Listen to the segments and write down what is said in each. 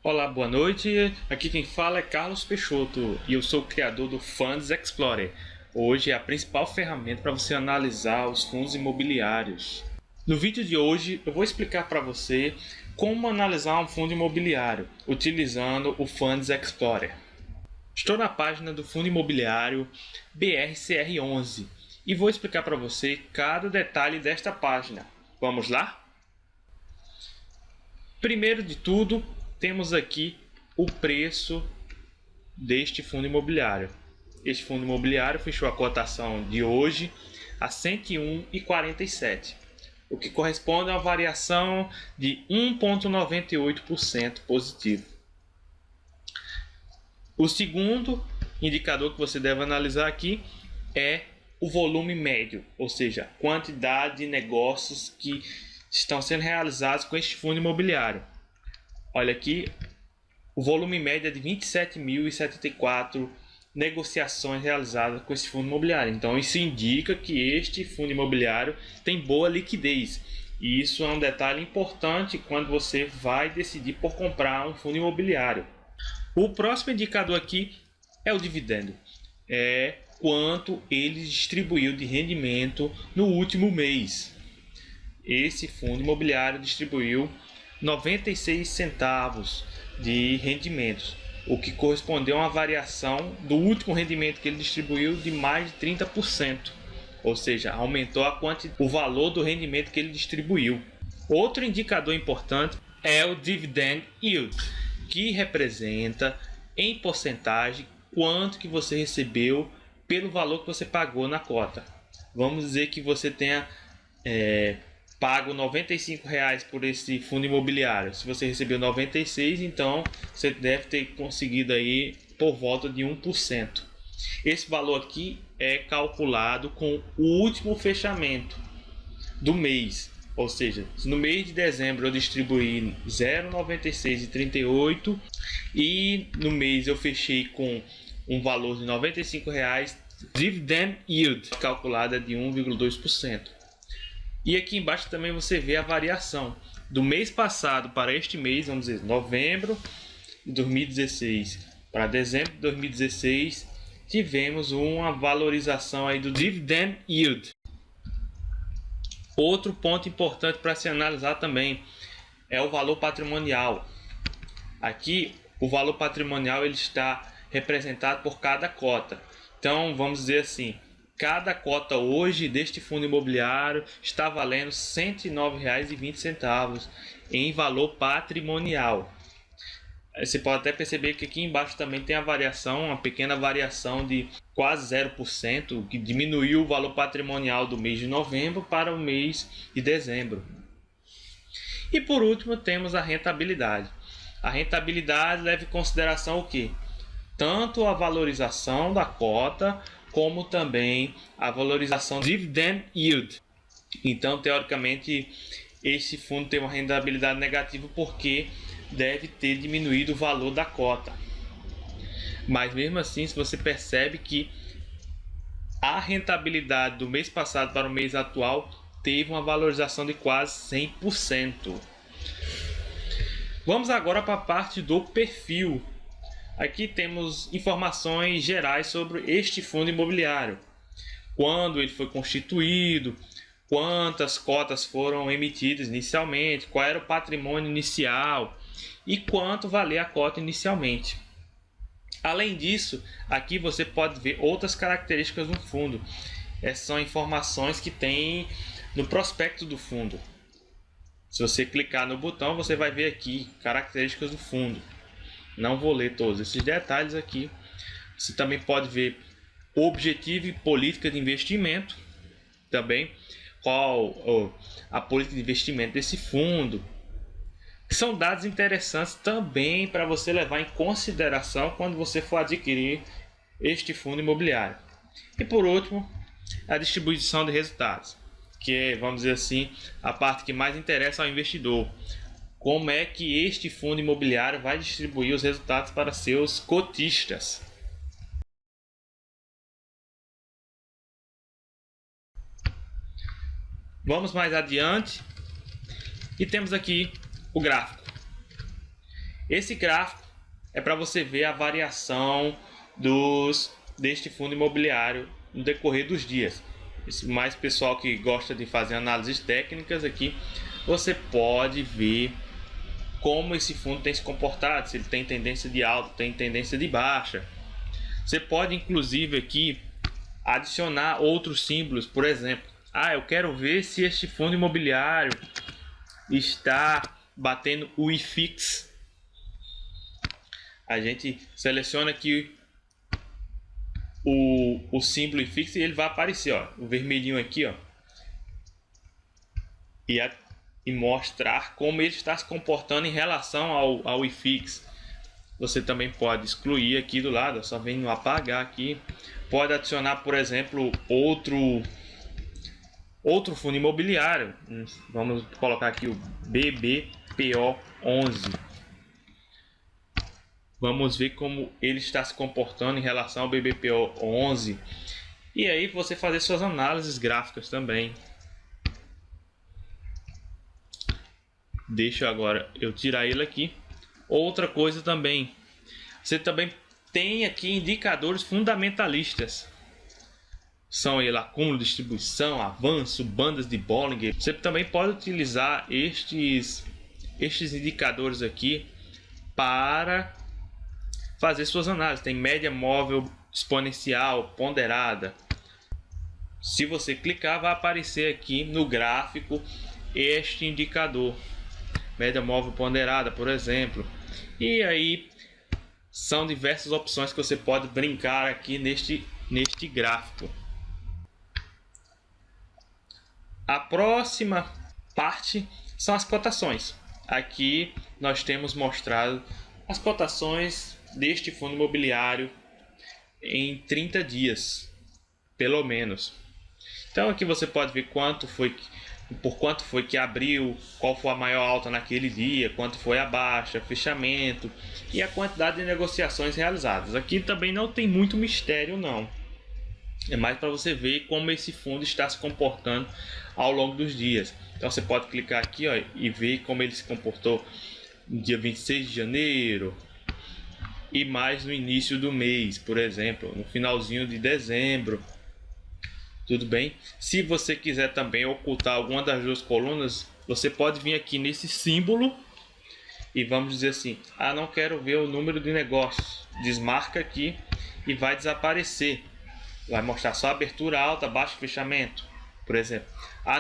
Olá, boa noite. Aqui quem fala é Carlos Peixoto e eu sou o criador do Funds Explorer. Hoje é a principal ferramenta para você analisar os fundos imobiliários. No vídeo de hoje eu vou explicar para você como analisar um fundo imobiliário utilizando o Funds Explorer. Estou na página do fundo imobiliário BRCR11 e vou explicar para você cada detalhe desta página. Vamos lá? Primeiro de tudo, temos aqui o preço deste fundo imobiliário. Este fundo imobiliário fechou a cotação de hoje a R$ 101,47, o que corresponde a uma variação de 1,98% positivo. O segundo indicador que você deve analisar aqui é o volume médio, ou seja, a quantidade de negócios que estão sendo realizados com este fundo imobiliário. Olha aqui, o volume médio é de 27.074 negociações realizadas com esse fundo imobiliário. Então isso indica que este fundo imobiliário tem boa liquidez. E isso é um detalhe importante quando você vai decidir por comprar um fundo imobiliário. O próximo indicador aqui é o dividendo. É quanto ele distribuiu de rendimento no último mês. Esse fundo imobiliário distribuiu 96 centavos de rendimentos, o que correspondeu a uma variação do último rendimento que ele distribuiu de mais de 30%, ou seja, aumentou o valor do rendimento que ele distribuiu. Outro indicador importante é o Dividend Yield, que representa em porcentagem quanto que você recebeu pelo valor que você pagou na cota. Vamos dizer que você tenha pago R$ 95,00 por esse fundo imobiliário. Se você recebeu 96, então você deve ter conseguido aí por volta de 1%. Esse valor aqui é calculado com o último fechamento do mês. Ou seja, no mês de dezembro eu distribuí 0,9638 e no mês eu fechei com um valor de R$ 95,00, Dividend Yield calculada de 1,2%. E aqui embaixo também você vê a variação do mês passado para este mês, vamos dizer, novembro de 2016 para dezembro de 2016, tivemos uma valorização aí do Dividend Yield. Outro ponto importante para se analisar também é o valor patrimonial. Aqui o valor patrimonial ele está representado por cada cota. Então vamos dizer assim, cada cota hoje deste fundo imobiliário está valendo R$ 109,20 em valor patrimonial. Você pode até perceber que aqui embaixo também tem a variação, uma pequena variação de quase 0%, que diminuiu o valor patrimonial do mês de novembro para o mês de dezembro. E por último temos a rentabilidade. A rentabilidade leva em consideração o quê? Tanto a valorização da cota, como também a valorização do Dividend Yield. Então, teoricamente, esse fundo tem uma rentabilidade negativa porque deve ter diminuído o valor da cota. Mas mesmo assim, se você percebe que a rentabilidade do mês passado para o mês atual teve uma valorização de quase 100%. Vamos agora para a parte do perfil. Aqui temos informações gerais sobre este fundo imobiliário. Quando ele foi constituído, quantas cotas foram emitidas inicialmente, qual era o patrimônio inicial e quanto valia a cota inicialmente. Além disso, aqui você pode ver outras características do fundo. Essas são informações que tem no prospecto do fundo. Se você clicar no botão, você vai ver aqui características do fundo. Não vou ler todos esses detalhes aqui. Você também pode ver o objetivo e política de investimento. Também qual a política de investimento desse fundo. São dados interessantes também para você levar em consideração quando você for adquirir este fundo imobiliário. E por último, a distribuição de resultados, que é, vamos dizer assim, a parte que mais interessa ao investidor. Como é que este fundo imobiliário vai distribuir os resultados para seus cotistas. Vamos mais adiante e temos aqui o gráfico. Esse gráfico é para você ver a variação deste fundo imobiliário no decorrer dos dias. Mais pessoal que gosta de fazer análises técnicas aqui, você pode ver como esse fundo tem se comportado, se ele tem tendência de alta, tem tendência de baixa. Você pode inclusive aqui adicionar outros símbolos, por exemplo, eu quero ver se este fundo imobiliário está batendo o IFIX. A gente seleciona aqui o símbolo IFIX e ele vai aparecer, ó, o vermelhinho aqui, ó, e mostrar como ele está se comportando em relação ao IFIX. Você também pode excluir aqui do lado, só vem apagar aqui. Pode adicionar, por exemplo, outro fundo imobiliário. Vamos colocar aqui o BBPO11. Vamos ver como ele está se comportando em relação ao BBPO11. E aí você fazer suas análises gráficas também. Deixa agora eu tirar ele aqui. Outra coisa também, você também tem aqui indicadores fundamentalistas. São ele acúmulo, distribuição, avanço, bandas de Bollinger. Você também pode utilizar estes indicadores aqui para fazer suas análises. Tem média móvel exponencial, ponderada. Se você clicar, vai aparecer aqui no gráfico este indicador. Média móvel ponderada, por exemplo. E aí são diversas opções que você pode brincar aqui neste gráfico. A próxima parte são as cotações. Aqui nós temos mostrado as cotações deste fundo imobiliário em 30 dias, pelo menos. Então aqui você pode ver por quanto foi que abriu, qual foi a maior alta naquele dia, quanto foi a baixa, fechamento e a quantidade de negociações realizadas. Aqui também não tem muito mistério não. É mais para você ver como esse fundo está se comportando ao longo dos dias. Então você pode clicar aqui, ó, e ver como ele se comportou no dia 26 de janeiro e mais no início do mês, por exemplo, no finalzinho de dezembro. Tudo bem? Se você quiser também ocultar alguma das duas colunas, você pode vir aqui nesse símbolo e vamos dizer assim, não quero ver o número de negócios. Desmarca aqui e vai desaparecer. Vai mostrar só abertura, alta, baixa, fechamento, por exemplo.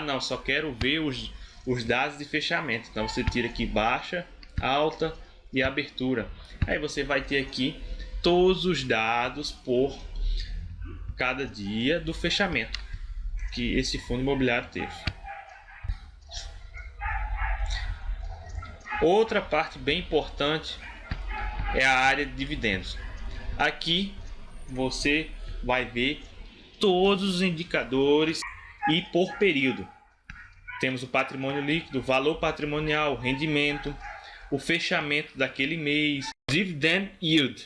Não, só quero ver os dados de fechamento. Então você tira aqui baixa, alta e abertura. Aí você vai ter aqui todos os dados por cada dia do fechamento que esse fundo imobiliário teve. Outra parte bem importante é a área de dividendos. Aqui você vai ver todos os indicadores e por período. Temos o patrimônio líquido, valor patrimonial, rendimento, o fechamento daquele mês, dividend yield,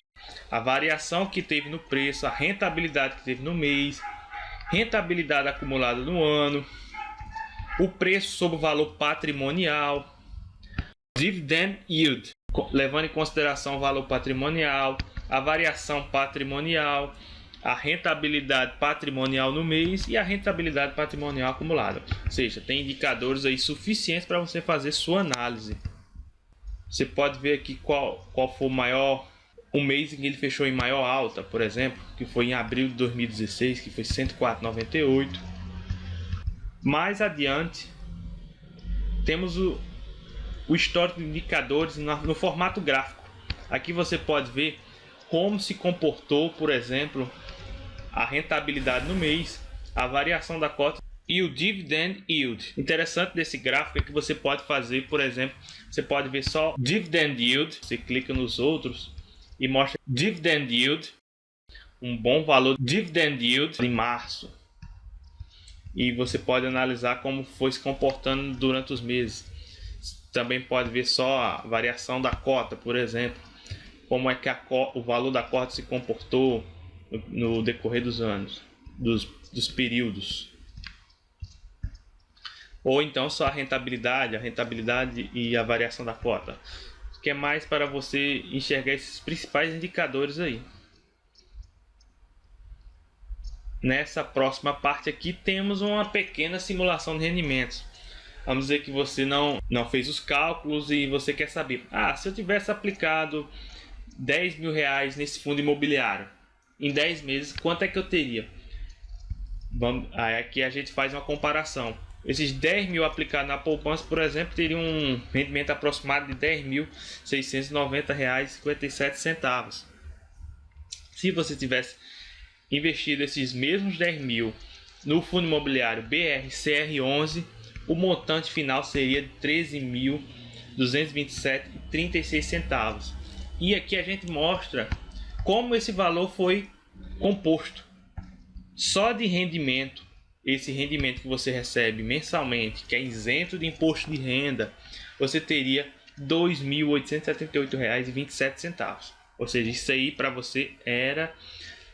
a variação que teve no preço, a rentabilidade que teve no mês, rentabilidade acumulada no ano, o preço sobre o valor patrimonial, dividend yield, levando em consideração o valor patrimonial, a variação patrimonial, a rentabilidade patrimonial no mês e a rentabilidade patrimonial acumulada. Ou seja, tem indicadores aí suficientes para você fazer sua análise. Você pode ver aqui qual foi o mês em que ele fechou em maior alta, por exemplo, que foi em abril de 2016, que foi 104,98. Mais adiante, temos o histórico de indicadores no formato gráfico. Aqui você pode ver como se comportou, por exemplo, a rentabilidade no mês, a variação da cota e o dividend yield. Interessante desse gráfico é que você pode fazer, por exemplo, você pode ver só dividend yield, você clica nos outros e mostra dividend yield, um bom valor dividend yield em março. E você pode analisar como foi se comportando durante os meses. Também pode ver só a variação da cota, por exemplo, como é que o valor da cota se comportou no decorrer dos anos, dos períodos. Ou então só a rentabilidade e a variação da cota. que é mais para você enxergar esses principais indicadores aí. Nessa próxima parte aqui temos uma pequena simulação de rendimentos. Vamos dizer que você não fez os cálculos e você quer saber, se eu tivesse aplicado 10 mil reais nesse fundo imobiliário em 10 meses, quanto é que eu teria? Aí aqui a gente faz uma comparação. Esses 10 mil aplicados na poupança, por exemplo, teriam um rendimento aproximado de R$ 10.690,57. Se você tivesse investido esses mesmos 10 mil no fundo imobiliário BRCR11, o montante final seria de R$ 13.227,36. E aqui a gente mostra como esse valor foi composto. Só de rendimento, esse rendimento que você recebe mensalmente, que é isento de imposto de renda, você teria R$ 2.878,27. Ou seja, isso aí para você era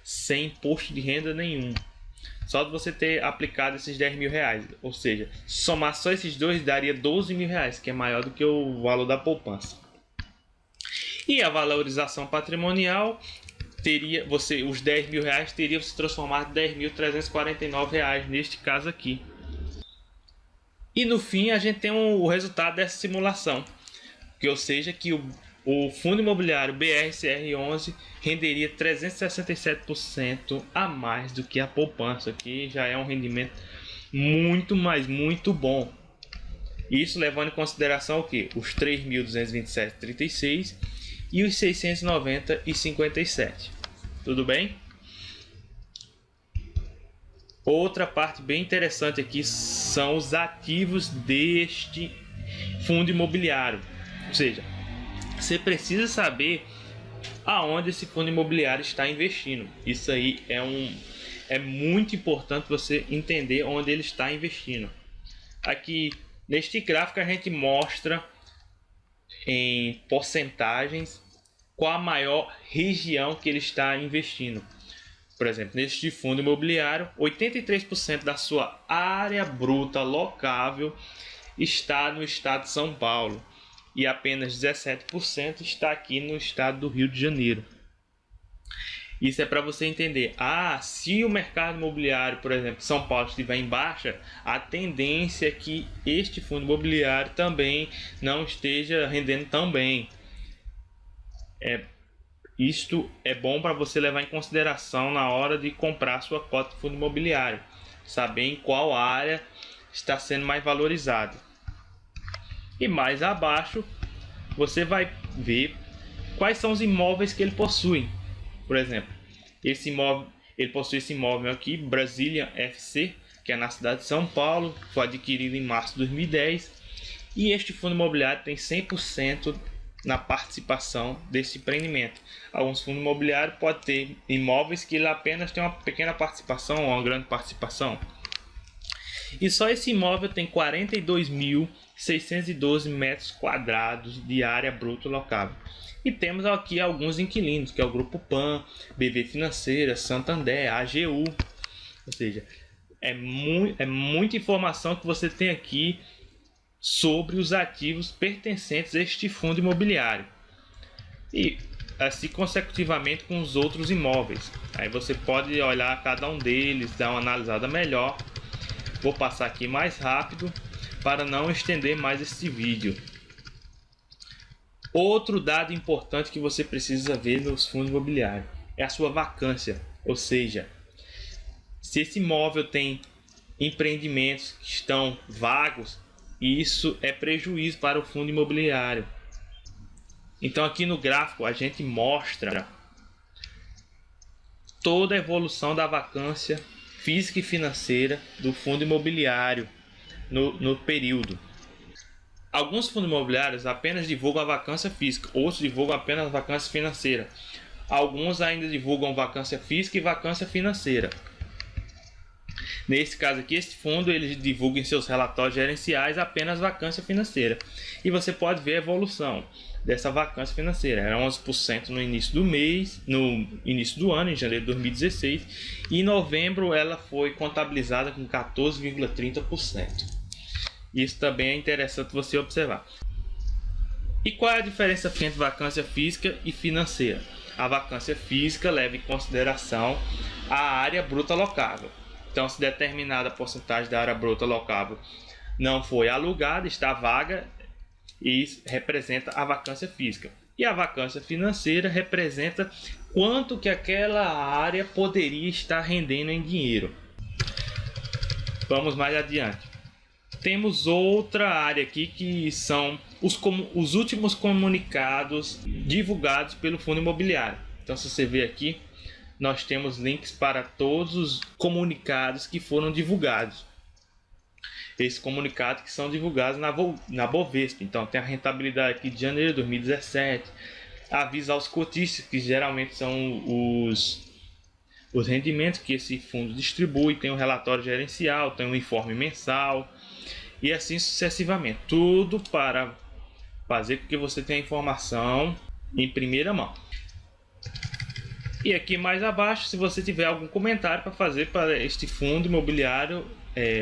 sem imposto de renda nenhum. Só de você ter aplicado esses 10 mil reais. Ou seja, somar só esses dois daria 12 mil reais, que é maior do que o valor da poupança. E a valorização patrimonial teria os 10 mil reais teriam se transformado em 10.349 reais neste caso aqui. E no fim a gente tem o resultado dessa simulação, ou seja, que o fundo imobiliário BRCR11 renderia 367% a mais do que a poupança, que já é um rendimento muito, mas muito bom. Isso levando em consideração o que? Os 3.227,36 e os 690,57. Tudo bem? Outra parte bem interessante aqui são os ativos deste fundo imobiliário. Ou seja, você precisa saber aonde esse fundo imobiliário está investindo. Isso aí é muito importante você entender onde ele está investindo. Aqui neste gráfico a gente mostra em porcentagens qual a maior região que ele está investindo. Por exemplo, neste fundo imobiliário, 83% da sua área bruta locável está no estado de São Paulo e apenas 17% está aqui no estado do Rio de Janeiro. Isso é para você entender. Se o mercado imobiliário, por exemplo, São Paulo estiver em baixa, a tendência é que este fundo imobiliário também não esteja rendendo tão bem. Isto é bom para você levar em consideração na hora de comprar sua cota de fundo imobiliário. Saber em qual área está sendo mais valorizado. E mais abaixo você vai ver quais são os imóveis que ele possui. Por exemplo, ele possui esse imóvel aqui, Brasília FC, que é na cidade de São Paulo, foi adquirido em março de 2010. E este fundo imobiliário tem 100% na participação desse empreendimento. Alguns fundos imobiliários podem ter imóveis que ele apenas tem uma pequena participação ou uma grande participação. E só esse imóvel tem 42.612 metros quadrados de área bruta locável. E temos aqui alguns inquilinos, que é o Grupo PAN, BV Financeira, Santander, AGU. Ou seja, é muita informação que você tem aqui sobre os ativos pertencentes a este fundo imobiliário. E assim consecutivamente com os outros imóveis. Aí você pode olhar cada um deles, dar uma analisada melhor. Vou passar aqui mais rápido para não estender mais este vídeo. Outro dado importante que você precisa ver nos fundos imobiliários é a sua vacância, ou seja, se esse imóvel tem empreendimentos que estão vagos, isso é prejuízo para o fundo imobiliário. Então aqui no gráfico a gente mostra toda a evolução da vacância física e financeira do fundo imobiliário no período. Alguns fundos imobiliários apenas divulgam a vacância física, outros divulgam apenas a vacância financeira. Alguns ainda divulgam vacância física e vacância financeira. Nesse caso aqui, este fundo ele divulga em seus relatórios gerenciais apenas vacância financeira. E você pode ver a evolução dessa vacância financeira. Era 11% no início do mês, no início do ano, em janeiro de 2016. E em novembro ela foi contabilizada com 14,30%. Isso também é interessante você observar. E qual é a diferença entre vacância física e financeira? A vacância física leva em consideração a área bruta locável. Então, se determinada porcentagem da área bruta locável não foi alugada, está vaga, e representa a vacância física. E a vacância financeira representa quanto que aquela área poderia estar rendendo em dinheiro. Vamos mais adiante. Temos outra área aqui que são os últimos comunicados divulgados pelo fundo imobiliário. Então, se você ver aqui, nós temos links para todos os comunicados que foram divulgados. Esses comunicados que são divulgados na Bovespa. Então, tem a rentabilidade aqui de janeiro de 2017, aviso aos cotistas, que geralmente são os rendimentos que esse fundo distribui, tem um relatório gerencial, tem um informe mensal e assim sucessivamente. Tudo para fazer com que você tenha informação em primeira mão. E aqui mais abaixo, se você tiver algum comentário para fazer para este fundo imobiliário,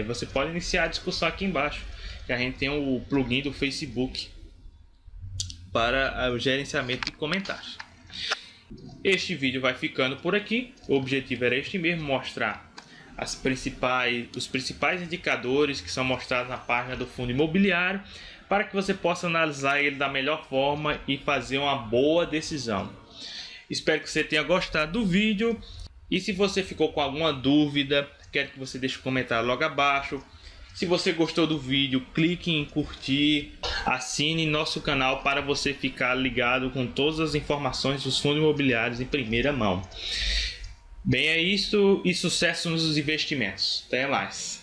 você pode iniciar a discussão aqui embaixo, que a gente tem o plugin do Facebook para o gerenciamento de comentários. Este vídeo vai ficando por aqui. O objetivo era este mesmo, mostrar os principais indicadores que são mostrados na página do fundo imobiliário, para que você possa analisar ele da melhor forma e fazer uma boa decisão. Espero que você tenha gostado do vídeo, e se você ficou com alguma dúvida, quero que você deixe um comentário logo abaixo. Se você gostou do vídeo, clique em curtir, assine nosso canal para você ficar ligado com todas as informações dos fundos imobiliários em primeira mão. Bem, é isso, e sucesso nos investimentos. Até mais.